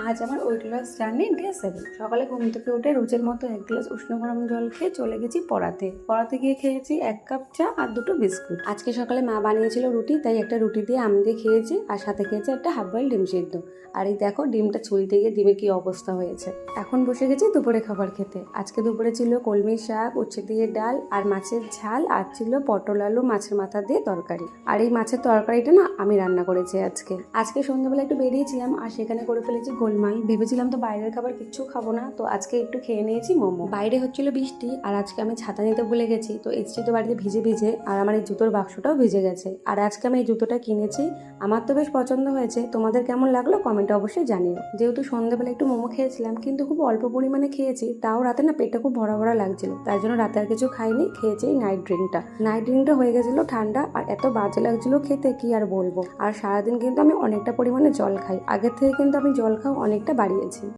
আজ আমার weight loss journey day 7। সকালে ঘুম থেকে উঠে রোজের মতো 1 গ্লাস উষ্ণ গরম জল খেয়ে চলে গেছি পড়াতে গিয়ে খেয়েছি 1 কাপ চা আর 2টো বিস্কুট। আজকে সকালে মা বানিয়েছিল রুটি, তাই একটা রুটি দিয়ে আম দিয়ে খেয়েছি, আর সাথে খেয়েছি একটা হাফ বয়েল ডিম সিদ্ধ। আর এই দেখো ডিমটা ছুলতে গিয়ে ডিমের কি অবস্থা হয়েছে। এখন বসে গেছি দুপুরে খাবার খেতে। আজকে দুপুরে ছিল কলমি শাক, উচ্ছে দিয়ে ডাল আর মাছের ঝাল, আর ছিল পটল আলু মাছের মাথা দিয়ে তরকারি। আর এই মাছের তরকারিটা না আমি রান্না করেছি আজকে সন্ধ্যাবেলা একটু বেরিয়েছিলাম, আর সেখানে করে ফেলেছি গোলমাল। ভেবেছিলাম তো বাইরের খাবার কিচ্ছু খাবো না, তো আজকে একটু খেয়ে নিয়েছি মোমো। বাইরে হচ্ছিল বৃষ্টি, আর আজকে আমি ছাতা নিতে ভুলে গেছি, তো এসছি তো বাড়িতে ভিজে ভিজে, আর আমার এই জুতোর বাক্সটাও ভিজে গেছে। আর আজকে আমি এই জুতোটা কিনেছি, আমার তো বেশ পছন্দ হয়েছে। তোমাদের কেমন লাগলো কমেন্টে অবশ্যই জানিও। যেহেতু সন্ধ্যাবেলা একটু মোমো খেয়েছিলাম, কিন্তু খুব অল্প পরিমাণে খেয়েছি, তাও রাতে না পেটটা খুব ভরা ভরা লাগছিল, তাই জন্য রাতে আর কিছু খাইনি। খেয়েছি নাইট ড্রিঙ্কটা হয়ে গেছিলো ঠান্ডা, আর এত বাজে লাগছিল খেতে, কি আর বলবো। আর সারাদিন কিন্তু আমি অনেকটা পরিমাণে জল খাই, আগের থেকে কিন্তু আমি জল খাওয়া অনেকটা বাড়িয়েছি।